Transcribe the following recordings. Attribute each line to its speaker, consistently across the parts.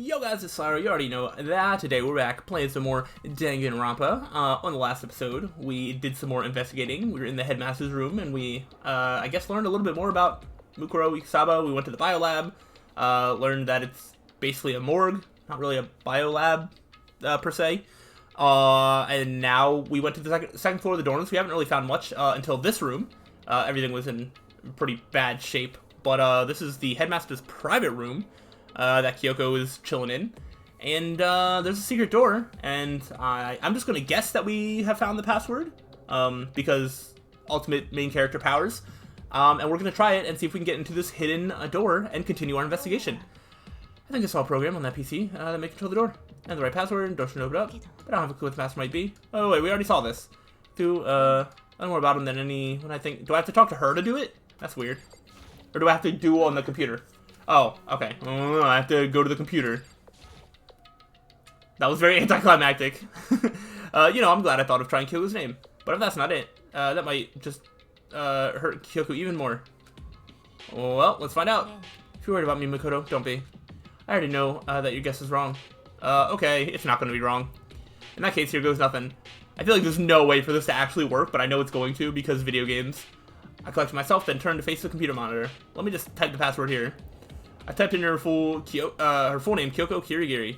Speaker 1: Yo guys, it's Slyroh. You already know that. Today we're back playing some more Danganronpa. On the last episode, we did some more investigating. We were in the Headmaster's room, and we, I guess, learned a little bit more about Mukuro Ikisaba. We went to the biolab, learned that it's basically a morgue, not really a biolab, per se. And now we went to the second floor of the dorms. We haven't really found much until this room. Everything was in pretty bad shape. But this is the Headmaster's private room. That Kyoko is chilling in, and there's a secret door, and I'm just gonna guess that we have found the password, because ultimate main character powers, and we're gonna try it and see if we can get into this hidden door and continue our investigation. I think I saw a program on that PC that may control the door, and the right password, door should open up, but I don't have a clue what the password might be. Oh wait, we already saw this. I know more about him than anyone. I think. Do I have to talk to her to do it? That's weird. Or do I have to do it on the computer? Oh, okay. I have to go to the computer. That was very anticlimactic. You know, I'm glad I thought of trying Kyoko's name. But if that's not it, that might just hurt Kyoko even more. Well, let's find out. If you're worried about me, Makoto, don't be. I already know that your guess is wrong. Okay, it's not going to be wrong. In that case, here goes nothing. I feel like there's no way for this to actually work, but I know it's going to because video games. I collected myself, then turned to face the computer monitor. Let me just type the password here. I typed in her full name, Kyoko Kirigiri.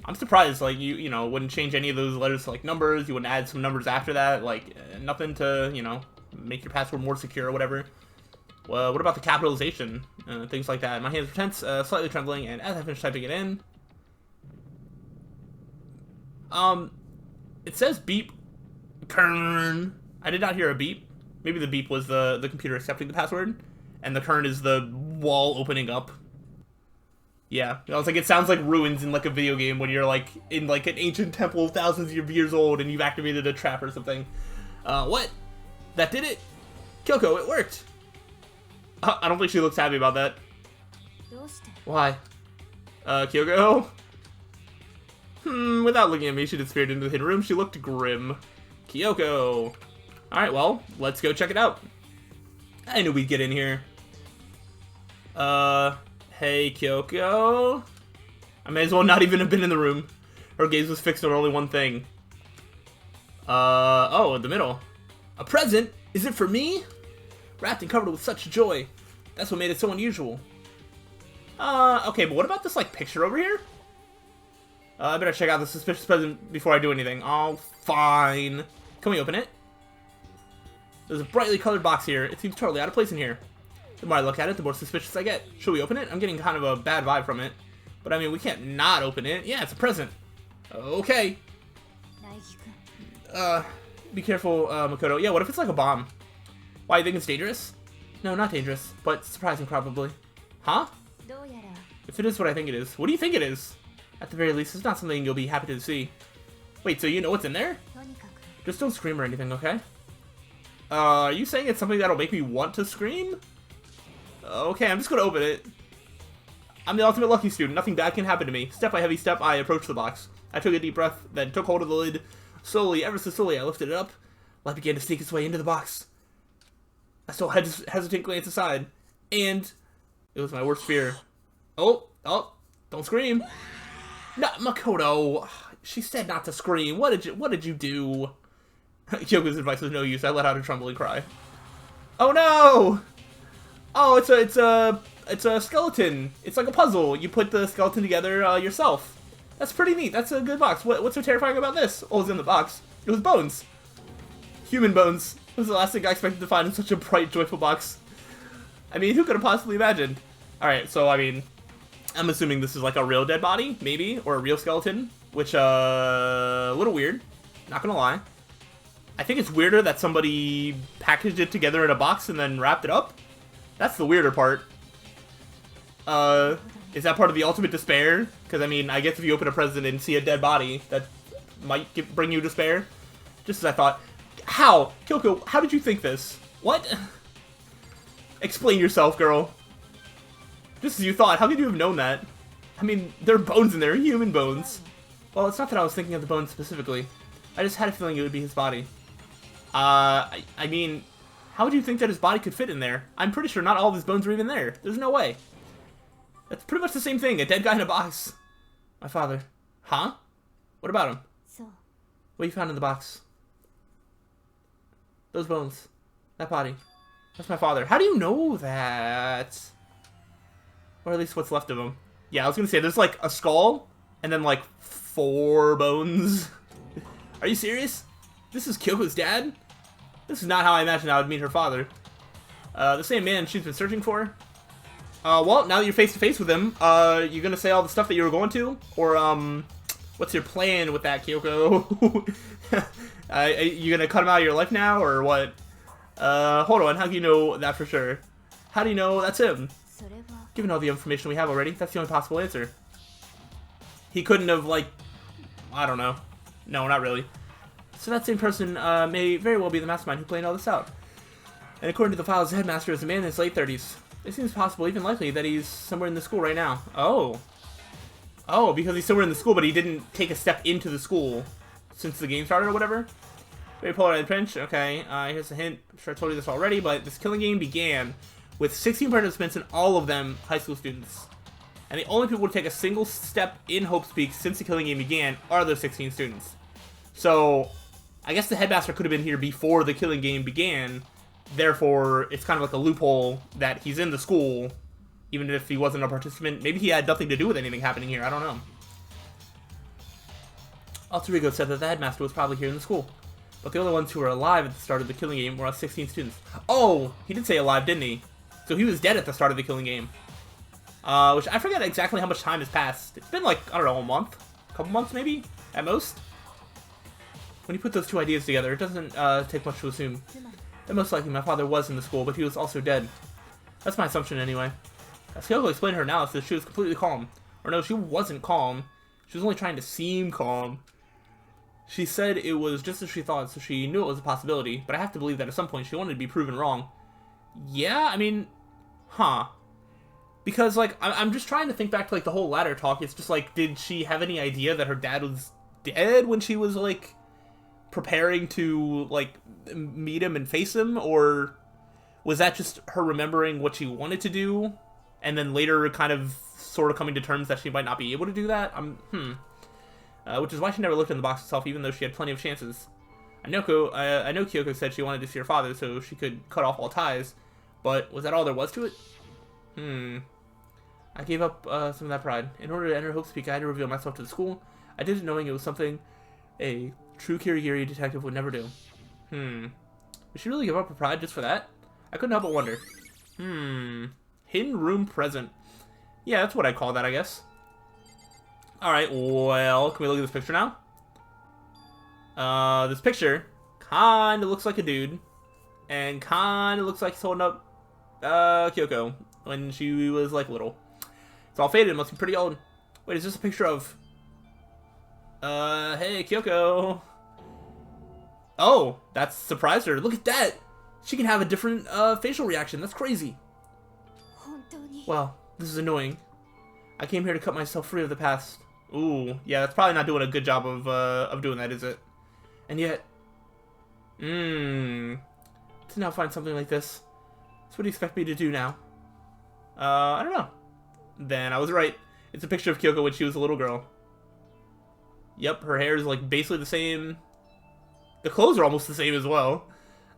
Speaker 1: I'm surprised, like, you know, wouldn't change any of those letters to, like, numbers. You wouldn't add some numbers after that. Like, nothing to, you know, make your password more secure or whatever. Well, what about the capitalization? Things like that. My hands were tense, slightly trembling, and as I finished typing it in... It says beep. Kern. I did not hear a beep. Maybe the beep was the computer accepting the password. And the current is the wall opening up. Yeah, I was like, it sounds like ruins in like a video game when you're like in like an ancient temple thousands of years old and you've activated a trap or something. What? That did it? Kyoko, it worked. I don't think she looks happy about that. Why? Kyoko? Without looking at me, she disappeared into the hidden room. She looked grim. Kyoko. Alright, well, let's go check it out. I knew we'd get in here. Hey, Kyoko? I may as well not even have been in the room. Her gaze was fixed on only one thing. Oh, in the middle. A present? Is it for me? Wrapped and covered with such joy. That's what made it so unusual. Okay, but what about this, like, picture over here? I better check out the suspicious present before I do anything. Oh, fine. Can we open it? There's a brightly colored box here. It seems totally out of place in here. The more I look at it, the more suspicious I get. Should we open it? I'm getting kind of a bad vibe from it. But I mean, we can't not open it. Yeah, it's a present. Okay. Be careful, Makoto. Yeah, what if it's like a bomb? Why, you think it's dangerous? No, not dangerous, but surprising probably. Huh? If it is what I think it is. What do you think it is? At the very least, it's not something you'll be happy to see. Wait, so you know what's in there? Just don't scream or anything, okay? Are you saying it's something that'll make me want to scream? Okay, I'm just gonna open it. I'm the ultimate lucky student. Nothing bad can happen to me. Step by heavy step, I approached the box. I took a deep breath, then took hold of the lid. Slowly, ever so slowly, I lifted it up. Light began to sneak its way into the box. I stole a hesitant glance aside, and it was my worst fear. Oh, don't scream. No, Makoto. She said not to scream. What did you do? Kyoko's advice was no use. I let out a trembling cry. Oh no! Oh, it's a skeleton. It's like a puzzle. You put the skeleton together yourself. That's pretty neat. That's a good box. What's so terrifying about this? Oh, it's in the box. It was bones. Human bones. It was the last thing I expected to find in such a bright, joyful box. I mean, who could have possibly imagined? Alright, so, I mean, I'm assuming this is like a real dead body, maybe, or a real skeleton, which, a little weird. Not gonna lie. I think it's weirder that somebody packaged it together in a box and then wrapped it up. That's the weirder part. Is that part of the ultimate despair? Because, I mean, I guess if you open a present and see a dead body, that might bring you despair. Just as I thought. How? Kyoko, how did you think this? What? Explain yourself, girl. Just as you thought, how could you have known that? I mean, there are bones in there, human bones. Well, it's not that I was thinking of the bones specifically. I just had a feeling it would be his body. I mean, how would you think that his body could fit in there? I'm pretty sure not all of his bones are even there. There's no way. That's pretty much the same thing. A dead guy in a box. My father. Huh? What about him? What you found in the box? Those bones. That body. That's my father. How do you know that? Or at least what's left of him. Yeah, I was gonna say, there's like a skull, and then like 4 bones. Are you serious? This is Kyoko's dad? This is not how I imagined I would meet her father. The same man she's been searching for? Well, now that you're face to face with him, you gonna say all the stuff that you were going to? Or, what's your plan with that, Kyoko? You gonna cut him out of your life now, or what? Hold on, how do you know that for sure? How do you know that's him? Given all the information we have already, that's the only possible answer. He couldn't have, like, I don't know. No, not really. So that same person, may very well be the mastermind who planned all this out. And according to the files, the headmaster is a man in his late 30s. It seems possible, even likely, that he's somewhere in the school right now. Oh. Oh, because he's somewhere in the school, but he didn't take a step into the school since the game started or whatever? Very polarized pinch. Okay, here's a hint. I'm sure I told you this already, but this killing game began with 16 participants and all of them high school students. And the only people to take a single step in Hope's Peak since the killing game began are those 16 students. So, I guess the headmaster could have been here before the killing game began. Therefore, it's kind of like a loophole that he's in the school, even if he wasn't a participant. Maybe he had nothing to do with anything happening here. I don't know. Alter Ego said that the headmaster was probably here in the school. But the only ones who were alive at the start of the killing game were 16 students. Oh, he did say alive, didn't he? So he was dead at the start of the killing game. Which I forget exactly how much time has passed. It's been like, I don't know, a month? A couple months maybe? At most? When you put those two ideas together, it doesn't take much to assume. And most likely my father was in the school, but he was also dead. That's my assumption anyway. As Kyoko explained her analysis, she was completely calm. Or no, she wasn't calm. She was only trying to seem calm. She said it was just as she thought, so she knew it was a possibility, but I have to believe that at some point she wanted to be proven wrong. Yeah, I mean, huh. Because, like, I'm just trying to think back to, like, the whole ladder talk. It's just, like, did she have any idea that her dad was dead when she was, like, preparing to, like, meet him and face him? Or was that just her remembering what she wanted to do, and then later kind of sort of coming to terms that she might not be able to do that? Which is why she never looked in the box herself, even though she had plenty of chances. I know Kyoko said she wanted to see her father so she could cut off all ties, but was that all there was to it? I gave up some of that pride. In order to enter Hope's Peak, I had to reveal myself to the school. I did it knowing it was something a true Kirigiri detective would never do. Did she really give up her pride just for that? I couldn't help but wonder. Hidden room present. Yeah, that's what I call that, I guess. Alright, well, can we look at this picture now? This picture kinda looks like a dude. And kinda looks like he's holding up, Kyoko when she was, like, little. It's all faded, it must be pretty old. Wait, is this a picture of... hey, Kyoko. Oh, that surprised her. Look at that! She can have a different, facial reaction. That's crazy. Well, this is annoying. I came here to cut myself free of the past. Ooh, yeah, that's probably not doing a good job of doing that, is it? And yet... to now find something like this. So what do you expect me to do now? I don't know. Then I was right. It's a picture of Kyoko when she was a little girl. Yep, her hair is like basically the same. The clothes are almost the same as well.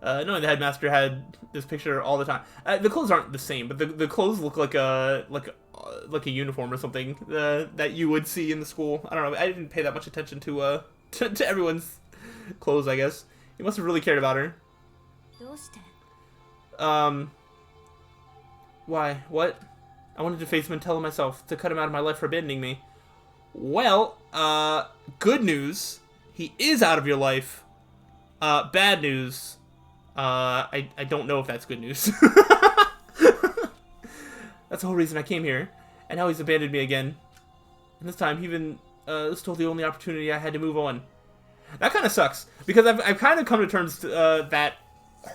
Speaker 1: Knowing the headmaster had this picture all the time. The clothes aren't the same, but the clothes look like a uniform or something that you would see in the school. I don't know. I didn't pay that much attention to everyone's clothes, I guess. He must have really cared about her. Why? What? I wanted to face him and tell him myself, to cut him out of my life for abandoning me. Well, good news. He is out of your life. Bad news. I don't know if that's good news. That's the whole reason I came here. And now he's abandoned me again. And this time, he even stole the only opportunity I had to move on. That kind of sucks. Because I've kind of come to terms that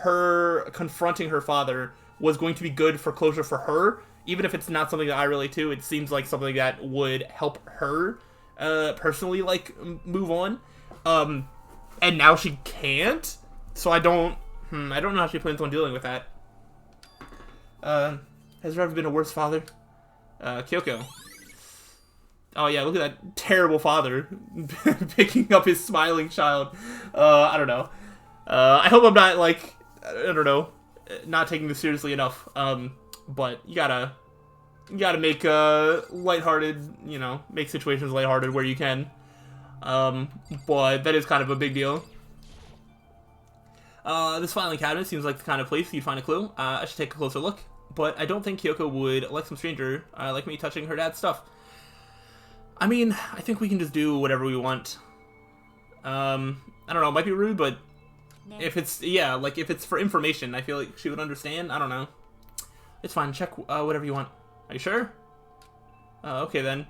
Speaker 1: her confronting her father was going to be good for closure for her. Even if it's not something that I relate to, it seems like something that would help her personally, like, move on. And now she can't? So I don't know how she plans on dealing with that. Has there ever been a worse father? Kyoko. Oh yeah, look at that terrible father picking up his smiling child. I don't know. I hope I'm not, like, I don't know, not taking this seriously enough. But you gotta make, lighthearted, you know, make situations lighthearted where you can. But that is kind of a big deal. This filing cabinet seems like the kind of place you'd find a clue. I should take a closer look. But I don't think Kyoko would let some stranger, like me, touching her dad's stuff. I mean, I think we can just do whatever we want. I don't know, it might be rude, but if it's, yeah, like, if it's for information, I feel like she would understand. I don't know. It's fine, check whatever you want. Are you sure? Okay then.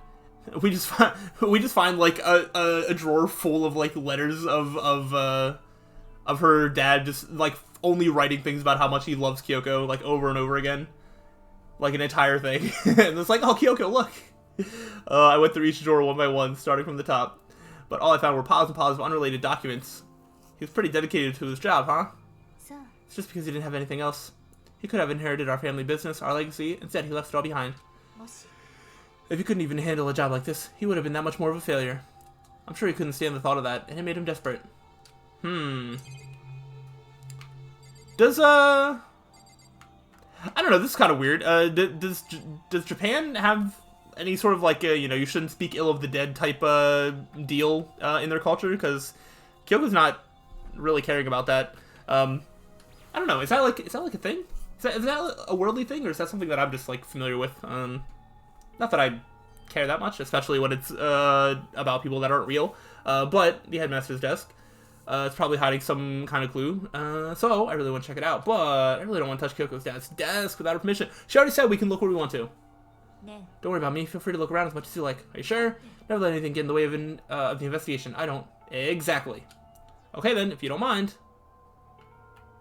Speaker 1: We just find like a drawer full of like letters of her dad just like only writing things about how much he loves Kyoko like over and over again, like an entire thing. And it's like, oh Kyoko, look. I went through each drawer one by one, starting from the top, but all I found were piles and piles of unrelated documents. He was pretty dedicated to his job, huh? It's just because he didn't have anything else. He could have inherited our family business, our legacy. Instead, he left it all behind. If he couldn't even handle a job like this, he would have been that much more of a failure. I'm sure he couldn't stand the thought of that, and it made him desperate. Does, I don't know, this is kind of weird. Does Japan have any sort of, like, you know, you shouldn't speak ill of the dead type, deal, in their culture? Because Kyoko's not really caring about that. I don't know, is that like a thing? Is that a worldly thing, or is that something that I'm just, like, familiar with? Not that I care that much, especially when it's, about people that aren't real. But the headmaster's desk, it's probably hiding some kind of clue. So I really want to check it out, but I really don't want to touch Kyoko's dad's desk without her permission. She already said we can look where we want to. Don't worry about me. Feel free to look around as much as you like. Are you sure? Never let anything get in the way of the investigation. I don't. Exactly. Okay then, if you don't mind.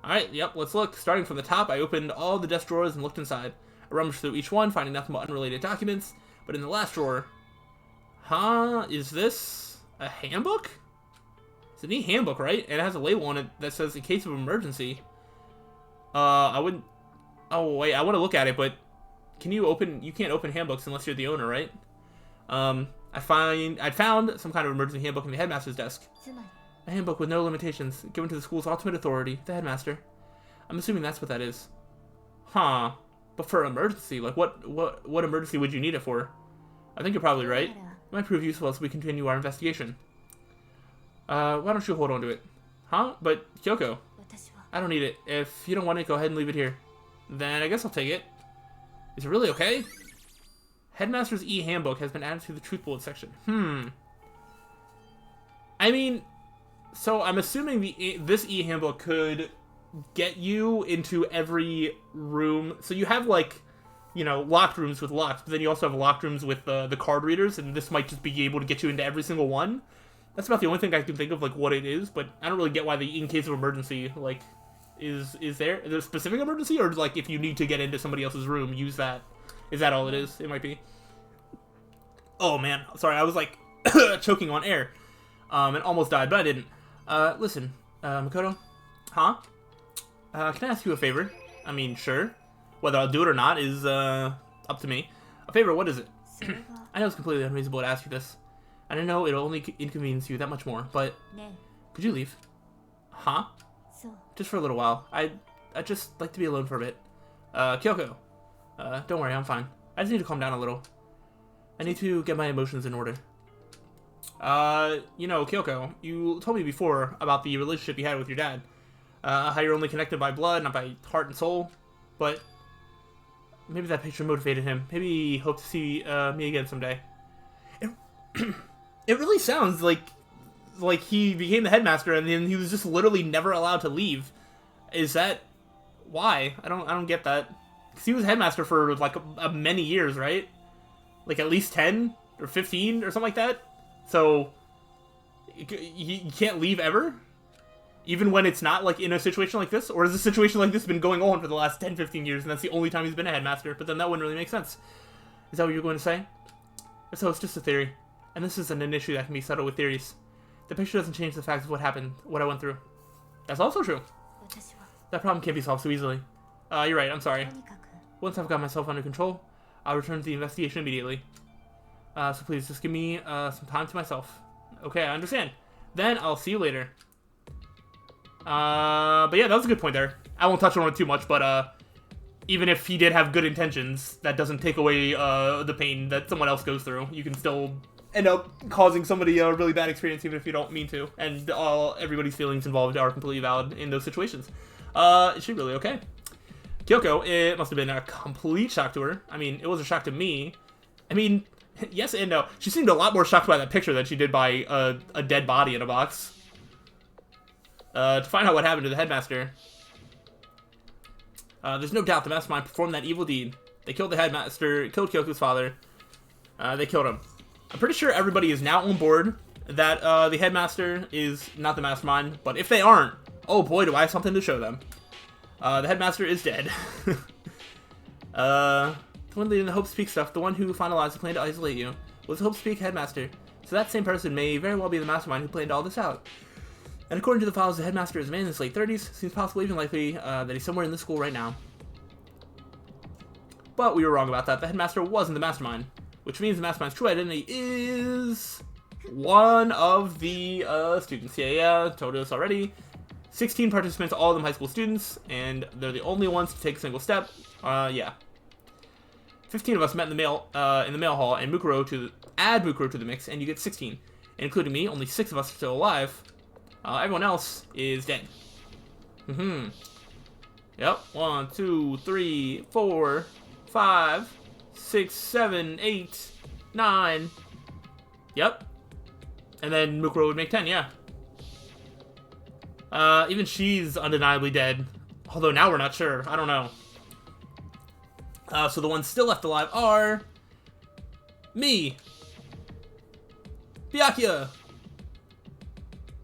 Speaker 1: Alright, yep, let's look. Starting from the top, I opened all the desk drawers and looked inside. I rummaged through each one, finding nothing but unrelated documents. But in the last drawer... Huh? Is this a handbook? It's a neat handbook, right? And it has a label on it that says, in case of emergency. I wouldn't... Oh, wait, I want to look at it, but... Can you open... You can't open handbooks unless you're the owner, right? I found some kind of emergency handbook in the headmaster's desk. A handbook with no limitations, given to the school's ultimate authority, the headmaster. I'm assuming that's what that is. Huh. But for emergency, like what emergency would you need it for? I think you're probably right. It might prove useful as we continue our investigation. Why don't you hold on to it? Huh? But, Kyoko, I don't need it. If you don't want it, go ahead and leave it here. Then I guess I'll take it. Is it really okay? Headmaster's e-handbook has been added to the truth bullet section. I mean, so I'm assuming this e-handbook could get you into every room. So you have, like, you know, locked rooms with locks, but then you also have locked rooms with the card readers, and this might just be able to get you into every single one. That's about the only thing I can think of, like, what it is, but I don't really get why the in case of emergency, like, is there a specific emergency, or, like, if you need to get into somebody else's room, use that. Is that all it is? It might be. Oh, man. Sorry, I was, like, choking on air, and almost died, but I didn't. Listen, Makoto? Huh? Can I ask you a favor? I mean, sure. Whether I'll do it or not is, up to me. A favor, what is it? I know it's completely unreasonable to ask you this. And I know it'll only inconvenience you that much more, but... Could you leave? Huh? Just for a little while. I'd just like to be alone for a bit. Kyoko. Don't worry, I'm fine. I just need to calm down a little. I need to get my emotions in order. You know, Kyoko, you told me before about the relationship you had with your dad. How you're only connected by blood, not by heart and soul. But maybe that picture motivated him. Maybe he hoped to see me again someday. It really sounds like he became the headmaster and then he was just literally never allowed to leave. Is that why? I don't get that. Because he was headmaster for like many years, right? Like at least 10 or 15 or something like that. So you can't leave ever? Even when it's not like in a situation like this? Or has a situation like this been going on for the last 10, 15 years and that's the only time he's been a headmaster? But then that wouldn't really make sense. Is that what you're going to say? So it's just a theory. And this isn't an issue that can be settled with theories. The picture doesn't change the facts of what happened, what I went through. That's also true. That problem can't be solved so easily. You're right, I'm sorry. Once I've got myself under control, I'll return to the investigation immediately. So please, just give me some time to myself. Okay, I understand. Then I'll see you later. But yeah, that was a good point there. I won't touch on it too much, but even if he did have good intentions, that doesn't take away the pain that someone else goes through. You can still end up causing somebody a really bad experience even if you don't mean to. And everybody's feelings involved are completely valid in those situations. Is she really okay? Kyoko, it must have been a complete shock to her. I mean, it was a shock to me. I mean, yes and no. She seemed a lot more shocked by that picture than she did by a dead body in a box. To find out what happened to the headmaster. There's no doubt the mastermind performed that evil deed. They killed the headmaster, killed Kyoko's father. They killed him. I'm pretty sure everybody is now on board that the headmaster is not the mastermind, but if they aren't, oh boy, do I have something to show them. The headmaster is dead. The one leading the Hope Speak stuff, the one who finalized the plan to isolate you, was Hope Speak headmaster. So that same person may very well be the mastermind who planned all this out. And according to the files, the headmaster is a man in his late 30s. Seems possible, even likely, that he's somewhere in the school right now. But we were wrong about that. The headmaster wasn't the mastermind, which means the mastermind's true identity is one of the students. Yeah, told us already. 16 participants, all of them high school students, and they're the only ones to take a single step. Yeah. 15 of us met in the mail hall, and add Mukuro to the mix, and you get 16. And including me, only 6 of us are still alive. Everyone else is dead. Yep. 1, 2, 3, 4, 5, 6, 7, 8, 9. Yep. And then Mukuro would make 10, yeah. Even she's undeniably dead. Although now we're not sure. I don't know. So the ones still left alive are... me. Byakuya.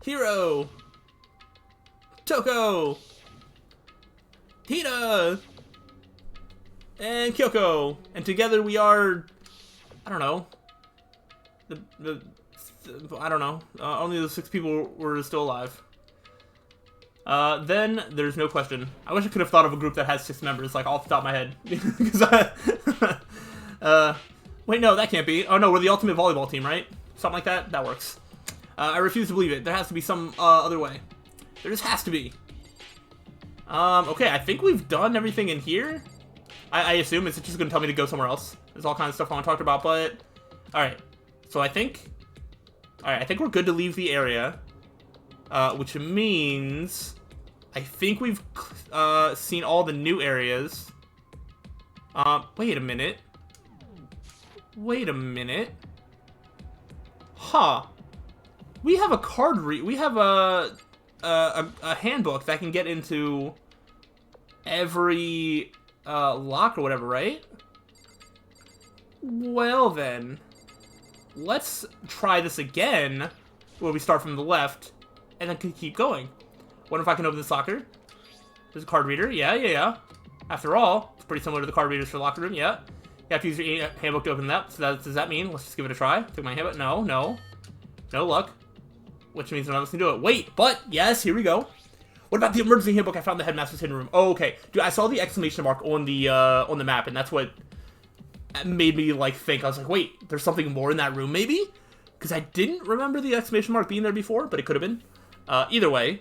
Speaker 1: Hiro. Toko. Hina. And Kyoko. And together we are... I don't know. I don't know. Only the 6 people were still alive. Then there's no question. I wish I could have thought of a group that has 6 members, like off the top of my head. Because wait, no, that can't be. Oh no, we're the ultimate volleyball team, right? Something like that? That works. I refuse to believe it. There has to be some other way. There just has to be. Okay, I think we've done everything in here. I assume it's just going to tell me to go somewhere else. There's all kinds of stuff I want to talk about, but... Alright, so I think... Alright, I think we're good to leave the area. Which means... I think we've seen all the new areas. Wait a minute. Wait a minute. Huh. We have a card we have a handbook that can get into every lock or whatever, right? Well then, let's try this again, where we start from the left, and then keep going. What if I can open this locker? There's a card reader. Yeah. After all, it's pretty similar to the card readers for the locker room. Yeah. You have to use your handbook to open that. So does that mean? Let's just give it a try. Take my handbook. No. No luck. Which means none of us can do it. Wait, but yes, here we go. What about the emergency handbook? I found the headmaster's hidden room. Oh, okay. Dude, I saw the exclamation mark on the map, and that's what made me like think. I was like, wait, there's something more in that room, maybe? Because I didn't remember the exclamation mark being there before, but it could have been. Either way,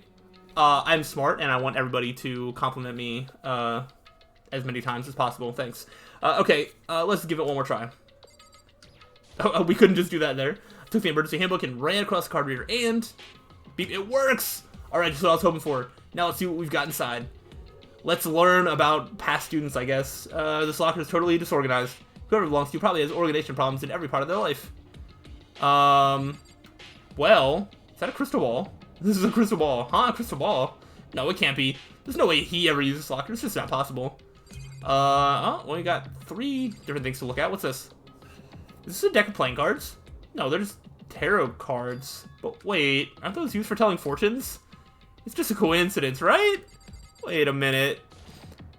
Speaker 1: I'm smart, and I want everybody to compliment me as many times as possible. Thanks. Okay, let's give it one more try. Oh, we couldn't just do that there. I took the emergency handbook and ran across the card reader, and beep, it works! Alright, just what I was hoping for. Now let's see what we've got inside. Let's learn about past students, I guess. This locker is totally disorganized. Whoever it belongs to probably has organization problems in every part of their life. Well, is that a crystal ball? This is a crystal ball. Huh? A crystal ball? No, it can't be. There's no way he ever uses this locker. It's just not possible. Oh, well, we got 3 different things to look at. What's this? Is this a deck of playing cards? No, they're just tarot cards. But wait, aren't those used for telling fortunes? It's just a coincidence, right? Wait a minute.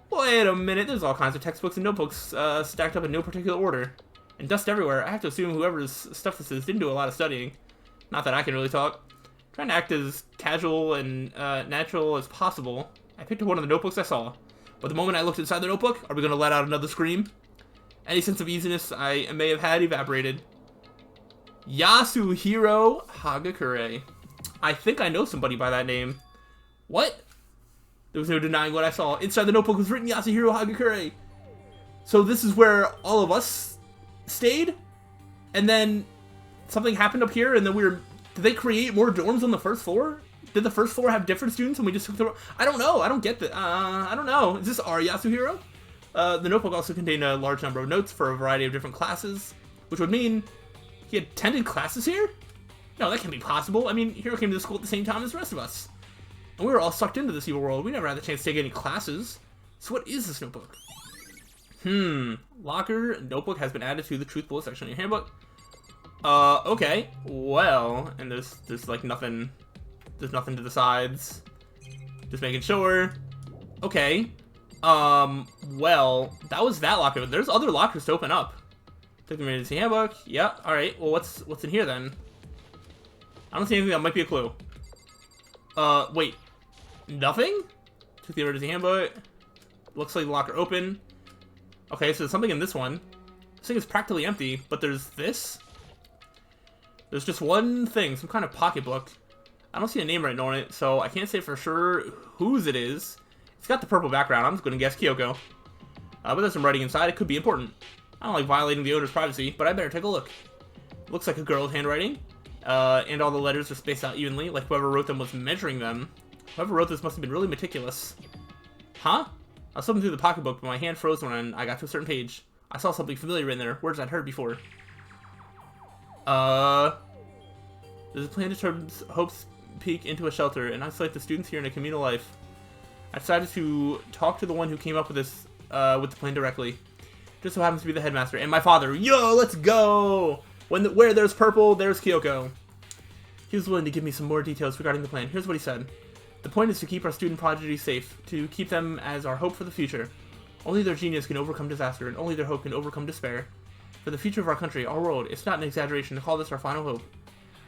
Speaker 1: Wait a minute. There's all kinds of textbooks and notebooks stacked up in no particular order. And dust everywhere. I have to assume whoever's stuff this is didn't do a lot of studying. Not that I can really talk. Trying to act as casual and natural as possible. I picked up one of the notebooks I saw. But the moment I looked inside the notebook, are we going to let out another scream? Any sense of easiness I may have had evaporated. Yasuhiro Hagakure. I think I know somebody by that name. What? There was no denying what I saw. Inside the notebook was written Yasuhiro Hagakure. So this is where all of us stayed? And then something happened up here, and then did they create more dorms on the first floor? Did the first floor have different students and we just took the... I don't know. I don't get that. I don't know. Is this our Yasuhiro? The notebook also contained a large number of notes for a variety of different classes, which would mean he attended classes here? No, that can't be possible. I mean, Hiro came to the school at the same time as the rest of us. And we were all sucked into this evil world. We never had the chance to take any classes. So what is this notebook? Locker notebook has been added to the truth bullet section of your handbook. Okay. Well, and there's like nothing. There's nothing to the sides. Just making sure. Okay. Well, that was that locker. There's other lockers to open up. Take the emergency handbook. Yeah. All right. Well, what's in here then? I don't see anything that might be a clue. Wait. Nothing? Took the emergency handbook. Looks like the locker open. Okay, so there's something in this one. This thing is practically empty, but there's this. There's just one thing, some kind of pocketbook. I don't see a name written on it, so I can't say for sure whose it is. It's got the purple background. I'm just going to guess Kyoko. But there's some writing inside. It could be important. I don't like violating the owner's privacy, but I better take a look. It looks like a girl's handwriting. And all the letters are spaced out evenly, like whoever wrote them was measuring them. Whoever wrote this must have been really meticulous. Huh? I was flipping through the pocketbook, but my hand froze when I got to a certain page. I saw something familiar in there, words I'd heard before. There's a plan to turn Hope's Peak into a shelter and isolate the students here in a communal life. I decided to talk to the one who came up with this, with the plan directly. Just so happens to be the headmaster and my father. Yo, let's go! Where there's purple, there's Kyoko. He was willing to give me some more details regarding the plan. Here's what he said. The point is to keep our student prodigy safe, to keep them as our hope for the future. Only their genius can overcome disaster, and only their hope can overcome despair. For the future of our country, our world, it's not an exaggeration to call this our final hope.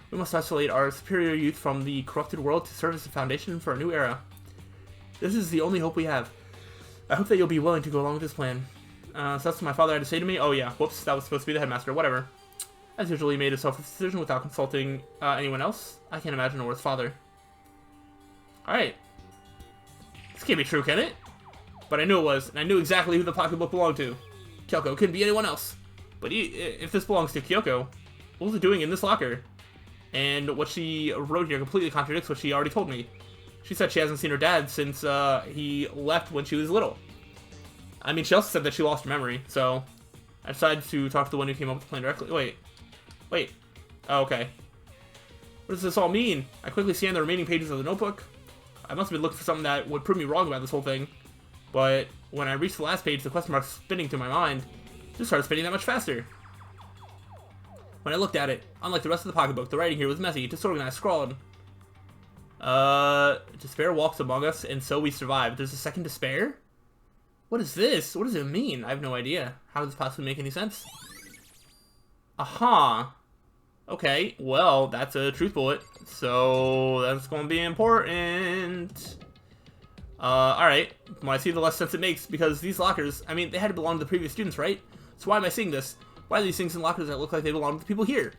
Speaker 1: We must isolate our superior youth from the corrupted world to serve as a foundation for a new era. This is the only hope we have. I hope that you'll be willing to go along with this plan. So that's what my father had to say to me. Oh yeah, whoops, that was supposed to be the headmaster, whatever. As usual, he made a selfish decision without consulting anyone else. I can't imagine a worse father. Alright. This can't be true, can it? But I knew it was, and I knew exactly who the pocketbook belonged to. Kyoko, couldn't be anyone else. But if this belongs to Kyoko, what was it doing in this locker? And what she wrote here completely contradicts what she already told me. She said she hasn't seen her dad since he left when she was little. I mean, she also said that she lost her memory, so I decided to talk to the one who came up with the plan directly. Wait. Oh, okay. What does this all mean? I quickly scanned the remaining pages of the notebook. I must have been looking for something that would prove me wrong about this whole thing. But when I reached the last page, the question mark spinning through my mind just started spinning that much faster. When I looked at it, unlike the rest of the pocketbook, the writing here was messy, disorganized, scrawled. Despair walks among us, and so we survive. There's a second despair? What is this? What does it mean? I have no idea. How does this possibly make any sense? Aha. Okay, well, that's a truth bullet, so that's going to be important. Alright, when I see the less sense it makes, because these lockers, I mean, they had to belong to the previous students, right? So why am I seeing this? Why are these things in lockers that look like they belong to the people here?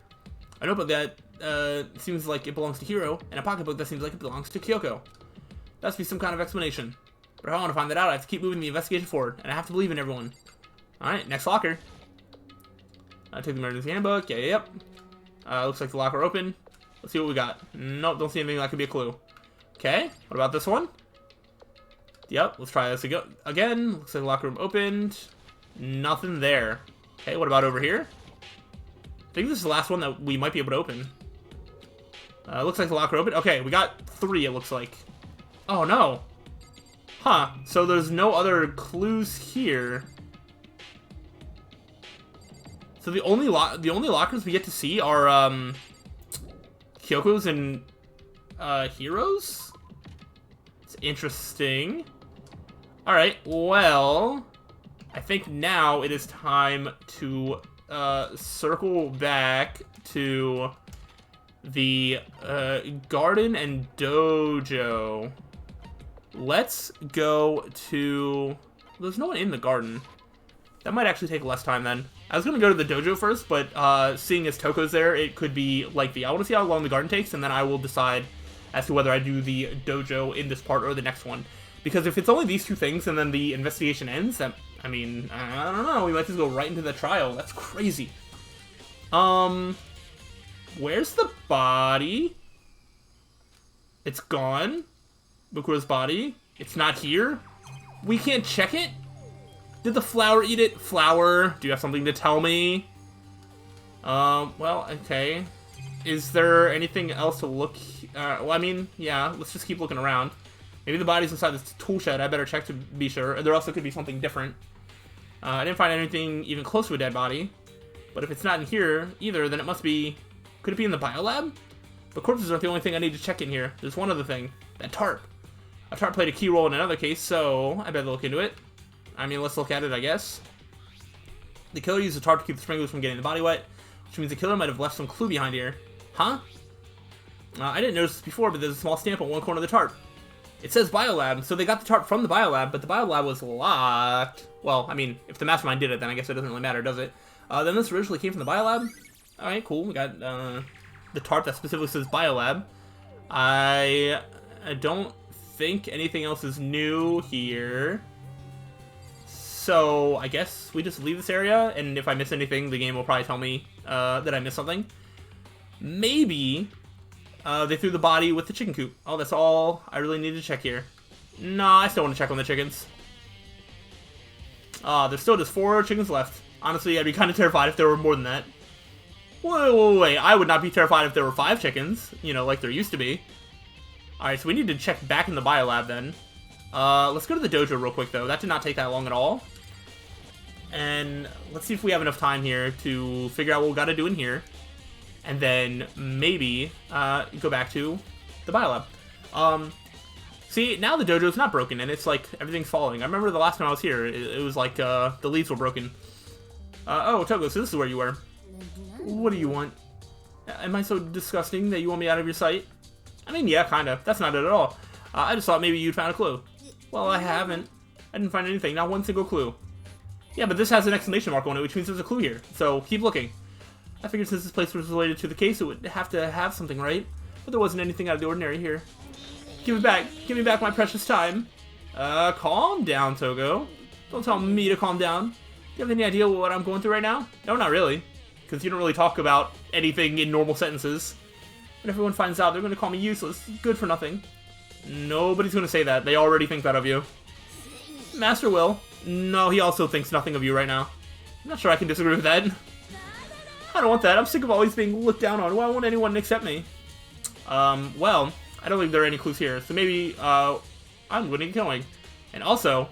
Speaker 1: A notebook that seems like it belongs to Hiro, and a pocketbook that seems like it belongs to Kyoko. There has to be some kind of explanation. But if I want to find that out, I have to keep moving the investigation forward, and I have to believe in everyone. Alright, next locker. I took the emergency handbook, yep. Looks like the locker open. Let's see what we got. Nope, don't see anything that could be a clue. Okay, what about this one? Yep, let's try this again. Looks like the locker room opened. Nothing there. Okay, what about over here? I think this is the last one that we might be able to open. Looks like the locker open. Okay, we got 3, it looks like. Oh, no. Huh, so there's no other clues here. So the only lockers we get to see are Kyoko's and Hiro's. It's interesting. All right, well, I think now it is time to circle back to the garden and dojo. Let's go to... There's no one in the garden. That might actually take less time then. I was going to go to the dojo first, but seeing as Toko's there, it could be lengthy. I want to see how long the garden takes, and then I will decide as to whether I do the dojo in this part or the next one. Because if it's only these two things and then the investigation ends, that, I mean, I don't know, we might just go right into the trial. That's crazy. Where's the body? It's gone. Mukuro's body. It's not here. We can't check it? Did the flower eat it? Flower, do you have something to tell me? Well, okay. Is there anything else to look... well, I mean, yeah, let's just keep looking around. Maybe the body's inside this tool shed. I better check to be sure. There also could be something different. I didn't find anything even close to a dead body. But if it's not in here either, then it must be... Could it be in the biolab? But corpses aren't the only thing I need to check in here. There's one other thing. That tarp. A tarp played a key role in another case, so I better look into it. I mean, let's look at it, I guess. The killer used the tarp to keep the sprinklers from getting the body wet, which means the killer might have left some clue behind here. Huh? I didn't notice this before, but there's a small stamp on one corner of the tarp. It says biolab, so they got the tarp from the biolab, but the biolab was locked. Well, I mean, if the mastermind did it, then I guess it doesn't really matter, does it? Then this originally came from the biolab. Alright, cool. We got the tarp that specifically says biolab. I don't think anything else is new here. So, I guess we just leave this area, and if I miss anything, the game will probably tell me that I missed something. Maybe they threw the body with the chicken coop. Oh, that's all I really need to check here. Nah, I still want to check on the chickens. There's still just 4 chickens left. Honestly, I'd be kind of terrified if there were more than that. Wait, I would not be terrified if there were 5 chickens, you know, like there used to be. Alright, so we need to check back in the biolab then. Let's go to the dojo real quick, though. That did not take that long at all. And let's see if we have enough time here to figure out what we gotta do in here. And then maybe go back to the biolab. See, now the dojo's not broken, and it's like everything's falling. I remember the last time I was here, it was like the leaves were broken. Oh, Togo, so this is where you were. What do you want? Am I so disgusting that you want me out of your sight? I mean, yeah, kinda. That's not it at all. I just thought maybe you'd found a clue. Well, I haven't. I didn't find anything, not one single clue. Yeah, but this has an exclamation mark on it, which means there's a clue here. So, keep looking. I figured since this place was related to the case, it would have to have something, right? But there wasn't anything out of the ordinary here. Give it back. Give me back my precious time. Calm down, Togo. Don't tell me to calm down. Do you have any idea what I'm going through right now? No, not really. Because you don't really talk about anything in normal sentences. When everyone finds out, they're going to call me useless, good for nothing. Nobody's going to say that. They already think that of you. Master will. No, he also thinks nothing of you right now. I'm not sure I can disagree with that. I don't want that. I'm sick of always being looked down on. Why won't anyone accept me? Well, I don't think there are any clues here. So maybe, I'm going to get going. And also,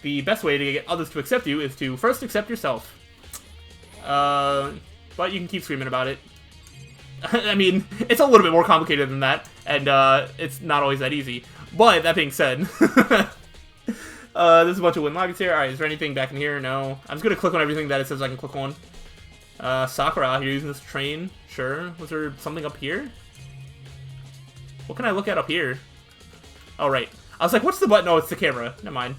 Speaker 1: the best way to get others to accept you is to first accept yourself. But you can keep screaming about it. I mean, it's a little bit more complicated than that, and it's not always that easy. But, that being said, there's a bunch of wooden lockets here. Alright, is there anything back in here? No. I'm just gonna click on everything that it says I can click on. Sakura, you're using this train? Sure. Was there something up here? What can I look at up here? Oh, right. I was like, what's the button? Oh, it's the camera. Never mind.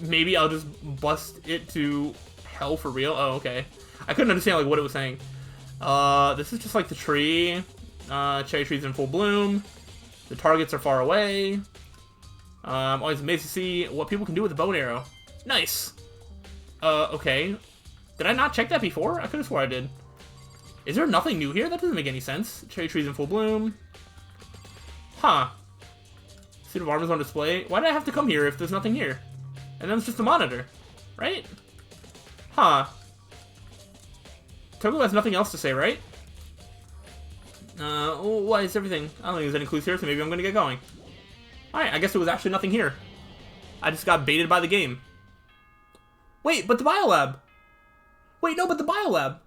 Speaker 1: Maybe I'll just bust it to hell for real. Oh, okay. I couldn't understand like what it was saying. This is just like the tree. Cherry tree's in full bloom. The targets are far away. I'm always amazed to see what people can do with a bow and arrow. Nice. Okay. Did I not check that before? I could have swore I did. Is there nothing new here? That doesn't make any sense. Cherry tree's in full bloom. Huh. Suit of armor's on display. Why did I have to come here if there's nothing here? And then it's just a monitor. Right? Huh. Togo has nothing else to say, right? Why is everything? I don't think there's any clues here, so maybe I'm gonna get going. Alright, I guess there was actually nothing here. I just got baited by the game. Wait, but the biolab! Wait, no, but the biolab!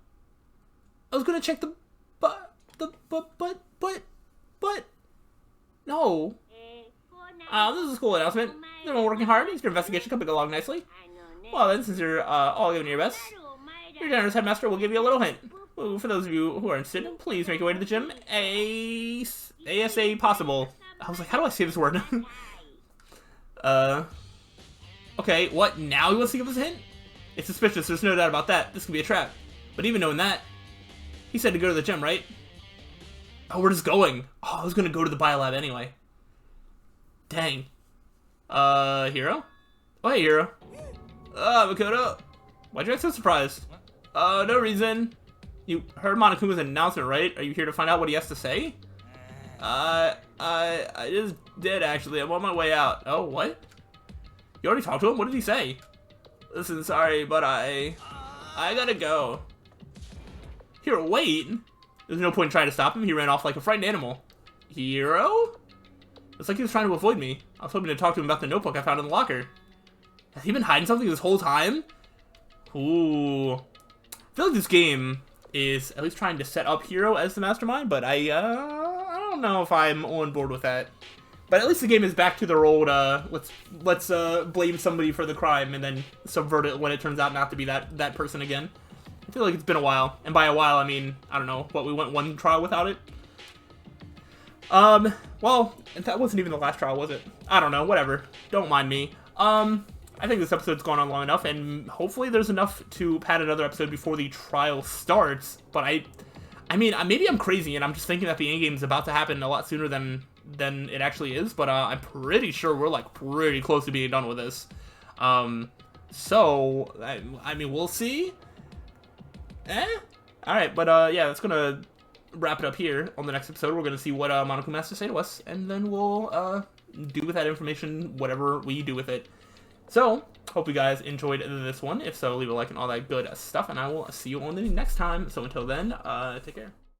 Speaker 1: I was gonna check but... No. This is a school announcement. Everyone working hard. Your investigation coming along nicely. Well then, since you're all giving your best, your generous headmaster will give you a little hint. Ooh, for those of you who are interested, please make your way to the gym ASA possible. I was like, how do I say this word? Okay, what? Now he wants to give us a hint? It's suspicious, there's no doubt about that. This could be a trap. But even knowing that, he said to go to the gym, right? Oh, we're just going. Oh, I was gonna go to the biolab anyway. Dang. Hiro? Oh, hey, Hiro. Makoto. Why'd you act so surprised? No reason. You heard Monokuma's announcement, right? Are you here to find out what he has to say? I just did, actually. I'm on my way out. Oh, what? You already talked to him? What did he say? Listen, sorry, but I gotta go. Hiro, wait! There's no point in trying to stop him. He ran off like a frightened animal. Hiro? It's like he was trying to avoid me. I was hoping to talk to him about the notebook I found in the locker. Has he been hiding something this whole time? Ooh. I feel like this game is at least trying to set up Hiro as the mastermind, but I don't know if I'm on board with that. But at least the game is back to their old, let's blame somebody for the crime and then subvert it when it turns out not to be that person again. I feel like it's been a while, and by a while I mean, I don't know, what, we went one trial without it? Well, that wasn't even the last trial, was it? I don't know, whatever. Don't mind me. I think this episode's gone on long enough, and hopefully there's enough to pad another episode before the trial starts, but I mean, maybe I'm crazy, and I'm just thinking that the endgame is about to happen a lot sooner than it actually is, but I'm pretty sure we're, like, pretty close to being done with this. So, I mean, we'll see. Alright, but, yeah, that's gonna wrap it up here. On the next episode, we're gonna see what Monokuma has to say to us, and then we'll do with that information whatever we do with it. So, hope you guys enjoyed this one. If so, leave a like and all that good stuff, and I will see you on the next time. So until then, take care.